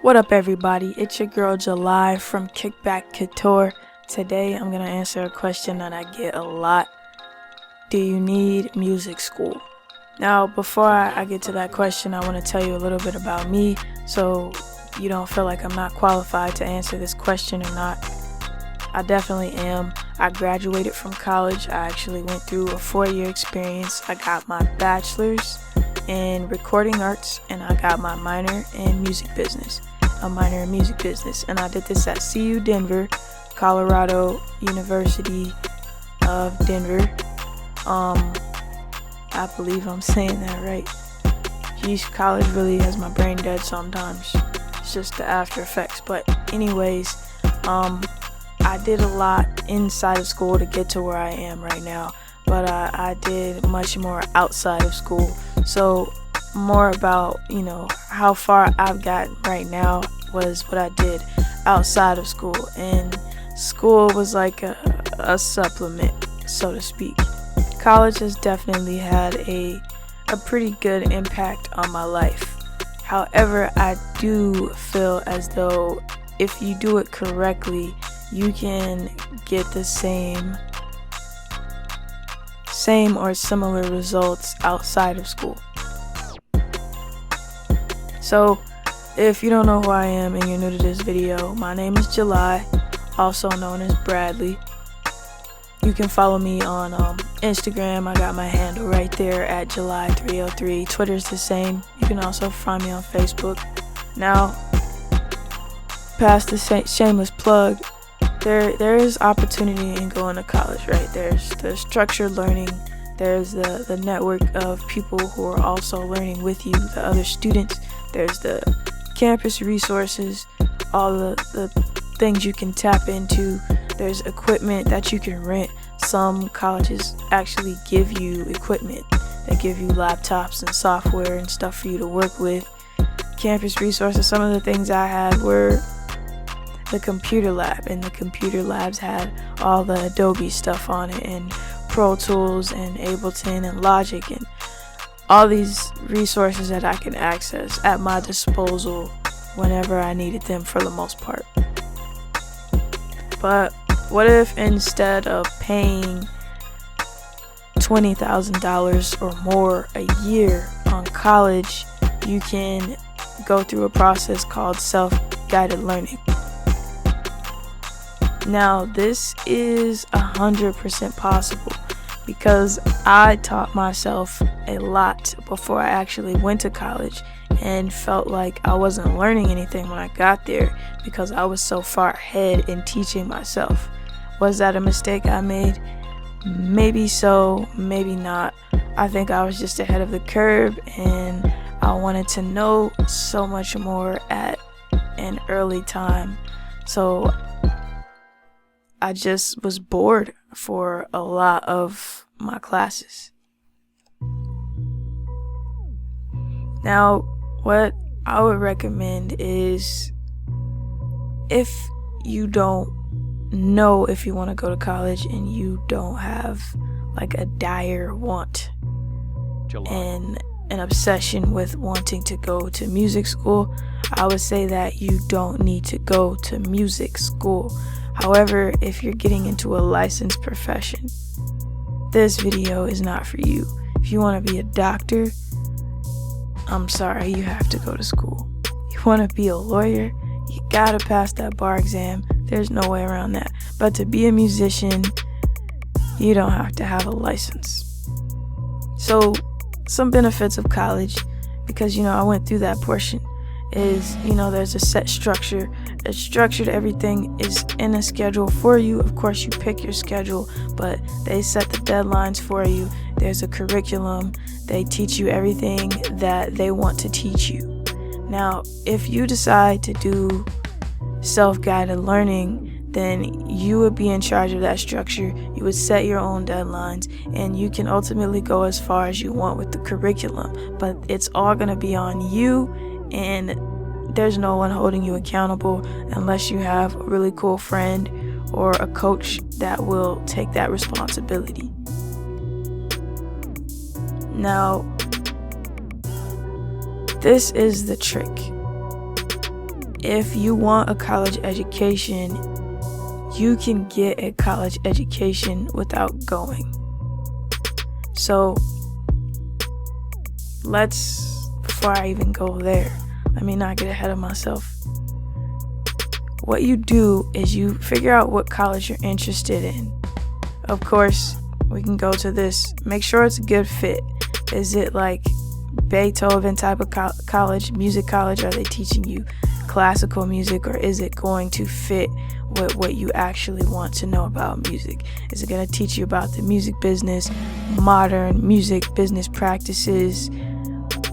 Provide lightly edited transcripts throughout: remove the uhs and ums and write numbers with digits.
What up, everybody? It's your girl July from Kickback, Couture. Today I'm going to answer a question that I get a lot. Do you need music school? Now, before I get to that question, I want to tell you a little bit about me so you don't feel like I'm not qualified to answer this question or not. I definitely am. I graduated from college. I actually went through a 4-year experience. I got my bachelor's in recording arts and I got my minor in music business. And I did this at CU Denver, Colorado University of Denver. I believe I'm saying that right. Geez, college really has my brain dead sometimes. It's just the after effects. But anyways, I did a lot inside of school to get to where I am right now. But I did much more outside of school. So more about, how far I've gotten right now was what I did outside of school. And school was like a supplement, so to speak. College has definitely had a pretty good impact on my life. However, I do feel as though if you do it correctly, you can get the same or similar results outside of school. So, if you don't know who I am and you're new to this video, my name is July, also known as Bradley. You can follow me on Instagram. I got my handle right there at July303. Twitter's the same. You can also find me on Facebook. Now, past the shameless plug, there is opportunity in going to college, right? There's the structured learning. There's the network of people who are also learning with you, the other students. There's the campus resources, all the things you can tap into. There's equipment that you can rent. Some colleges actually give you equipment. They give you laptops and software and stuff for you to work with. Campus resources, some of the things I had were the computer lab, and the computer labs had all the Adobe stuff on it, and Pro Tools and Ableton and Logic, and all these resources that I can access at my disposal whenever I needed them for the most part. But what if instead of paying $20,000 or more a year on college, you can go through a process called self-guided learning? Now, this is 100% possible because I taught myself a lot before I actually went to college and felt like I wasn't learning anything when I got there because I was so far ahead in teaching myself. Was that a mistake I made? Maybe so, maybe not. I think I was just ahead of the curve and I wanted to know so much more at an early time. So I just was bored for a lot of my classes. Now, what I would recommend is if you don't know if you want to go to college and you don't have like a dire want and an obsession with wanting to go to music school, I would say that you don't need to go to music school. However, if you're getting into a licensed profession, this video is not for you. If you want to be a doctor, I'm sorry, you have to go to school. You want to be a lawyer, you gotta pass that bar exam. There's no way around that. But to be a musician, you don't have to have a license. So, some benefits of college, because I went through that portion, is there's a set structure. It's structured, everything is in a schedule for you. Of course, you pick your schedule, but they set the deadlines for you. There's a curriculum. They teach you everything that they want to teach you. Now, if you decide to do self-guided learning, then you would be in charge of that structure. You would set your own deadlines, and you can ultimately go as far as you want with the curriculum, but it's all going to be on you, and there's no one holding you accountable unless you have a really cool friend or a coach that will take that responsibility. Now, this is the trick. if you want a college education, you can get a college education without going. So before I even go there, let me not get ahead of myself. What you do is you figure out what college you're interested in. Of course, we can go to this. Make sure it's a good fit. Is it like Beethoven type of college, music college? Are they teaching you classical music, or is it going to fit with what you actually want to know about music? Is it going to teach you about the music business, modern music business practices?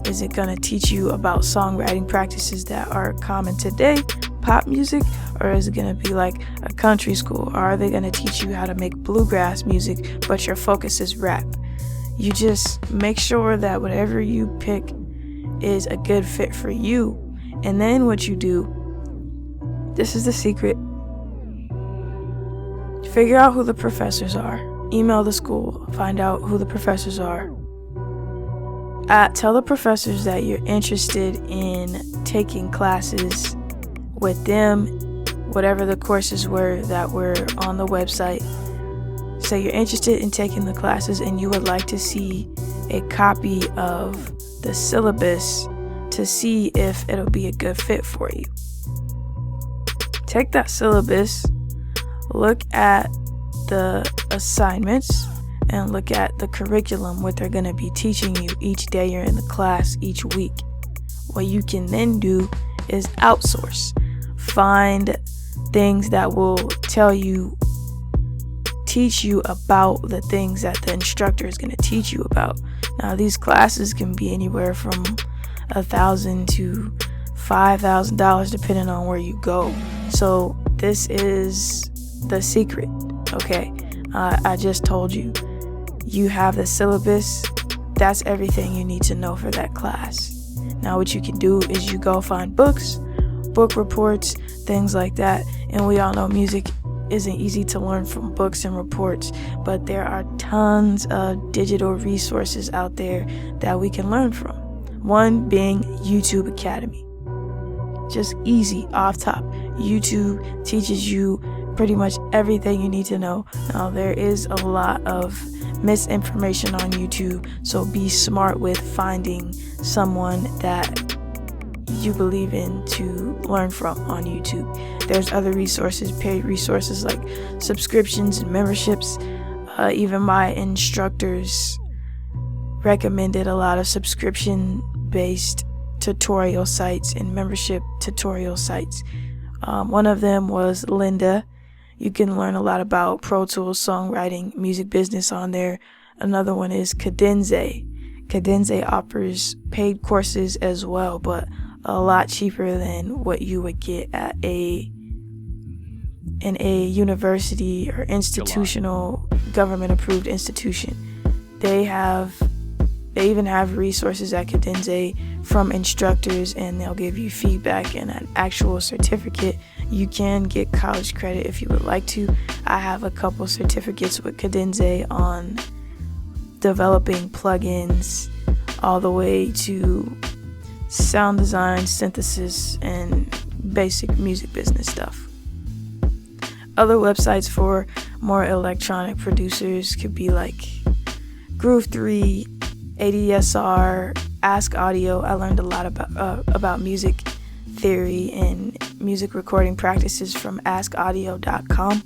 Is it going to teach you about songwriting practices that are common today, pop music? Or is it going to be like a country school? Or are they going to teach you how to make bluegrass music, but your focus is rap? You just make sure that whatever you pick is a good fit for you. And then what you do, this is the secret, figure out who the professors are. Email the school, find out who the professors are. Tell the professors that you're interested in taking classes with them, whatever the courses were that were on the website. So you're interested in taking the classes and you would like to see a copy of the syllabus to see if it'll be a good fit for you. Take that syllabus, look at the assignments, and look at the curriculum, what they're going to be teaching you each day you're in the class, each week. What you can then do is outsource. Find things that will teach you about the things that the instructor is going to teach you about. Now, these classes can be anywhere from $1,000 to $5,000 depending on where you go. So this is the secret. Okay, I just told you. You have the syllabus. That's everything you need to know for that class. Now what you can do is you go find books, book reports, things like that. And we all know music isn't easy to learn from books and reports, but there are tons of digital resources out there that we can learn from. One being YouTube Academy. Just easy, off top. YouTube teaches you pretty much everything you need to know. Now, there is a lot of misinformation on YouTube, so be smart with finding someone that you believe in to learn from on YouTube. There's other resources, paid resources like subscriptions and memberships. Even my instructors recommended a lot of subscription-based tutorial sites and membership tutorial sites. One of them was Linda. You can learn a lot about Pro Tools, songwriting, music business on there. Another one is Kadenze. Kadenze offers paid courses as well, but a lot cheaper than what you would get at in a university or institutional government approved institution. They even have resources at Kadenze from instructors, and they'll give you feedback and an actual certificate. You can get college credit if you would like to. I have a couple certificates with Kadenze on developing plugins all the way to sound design, synthesis, and basic music business stuff. Other websites for more electronic producers could be like Groove 3, ADSR, Ask Audio. I learned a lot about music theory and music recording practices from askaudio.com.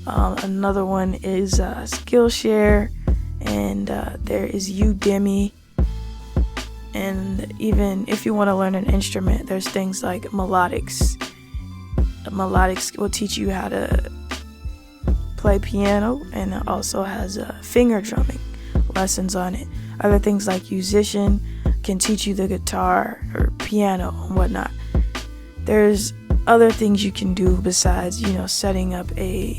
Another one is Skillshare, and there is Udemy. And even if you want to learn an instrument, there's things like Melodics. Melodics will teach you how to play piano, and it also has finger drumming lessons on it. Other things like Musician can teach you the guitar or piano and whatnot. There's other things you can do besides, setting up a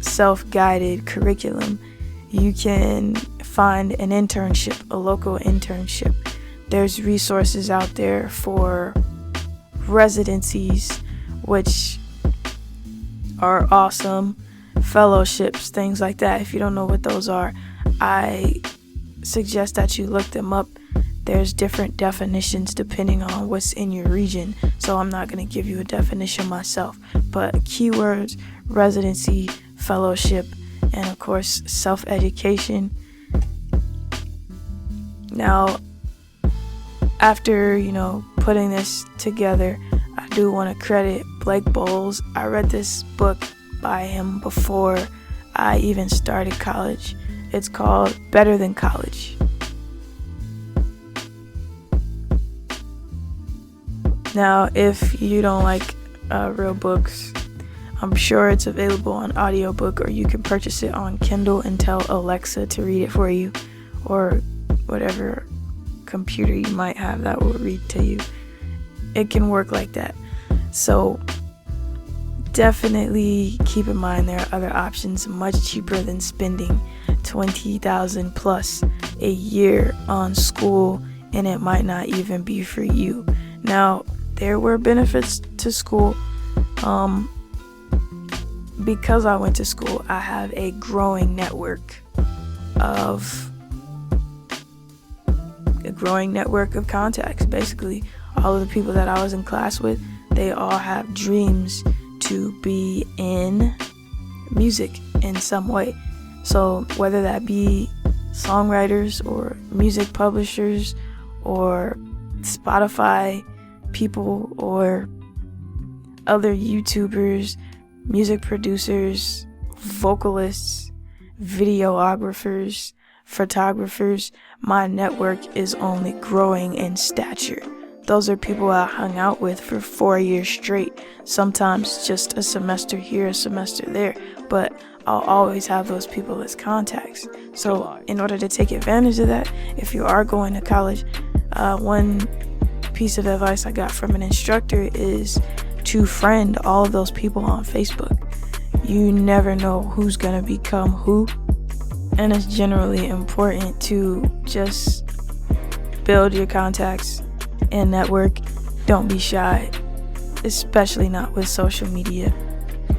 self-guided curriculum. You can find an internship, a local internship. There's resources out there for residencies, which are awesome. Fellowships, things like that. If you don't know what those are, I suggest that you look them up. there's different definitions depending on what's in your region, so I'm not going to give you a definition myself. But keywords, residency, fellowship, and of course self-education. Now, after putting this together, I do want to credit Blake Bowles. I read this book by him before I even started college. It's called Better Than College. Now, if you don't like real books, I'm sure it's available on audiobook, or you can purchase it on Kindle and tell Alexa to read it for you, or whatever computer you might have that will read to you. It can work like that. So definitely keep in mind there are other options much cheaper than spending $20,000 plus a year on school, and it might not even be for you. Now, there were benefits to school. Because I went to school, I have a growing network of contacts. Basically, all of the people that I was in class with, they all have dreams to be in music in some way. So whether that be songwriters or music publishers or Spotify people or other YouTubers, music producers, vocalists, videographers, photographers, my network is only growing in stature. Those are people I hung out with for 4 years straight, sometimes just a semester here, a semester there, but I'll always have those people as contacts. So in order to take advantage of that, if you are going to college, one piece of advice I got from an instructor is to friend all of those people on Facebook. You never know who's gonna become who, and it's generally important to just build your contacts and network. Don't be shy, especially not with social media.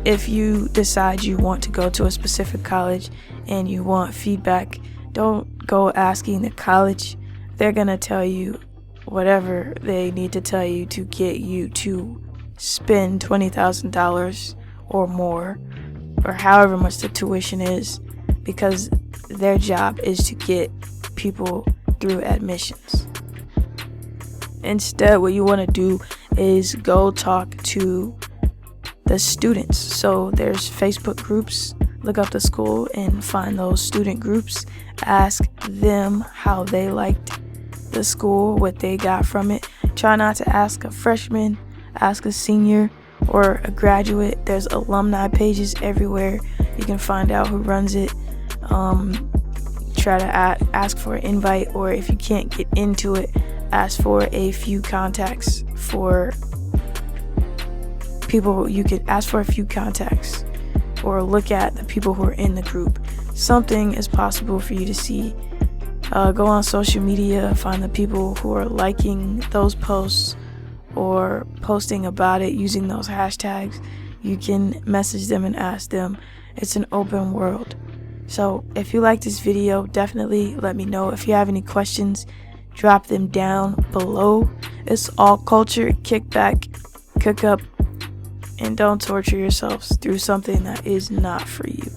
If you decide you want to go to a specific college and you want feedback, don't go asking the college. They're gonna tell you whatever they need to tell you to get you to spend $20,000 or more, or however much the tuition is, because their job is to get people through admissions. Instead, what you want to do is go talk to the students. So there's Facebook groups. Look up the school and find those student groups. Ask them how they liked the school, what they got from it. Try not to ask a freshman, ask a senior or a graduate. There's alumni pages everywhere. You can find out who runs it. Try to ask for an invite, or if you can't get into it, ask for a few contacts for people. You could ask for a few contacts or look at the people who are in the group. Something is possible for you to see. Go on social media, find the people who are liking those posts or posting about it using those hashtags. You can message them and ask them. It's an open world. So if you like this video, definitely let me know. If you have any questions, drop them down below. It's all culture, kickback, cook up, and don't torture yourselves through something that is not for you.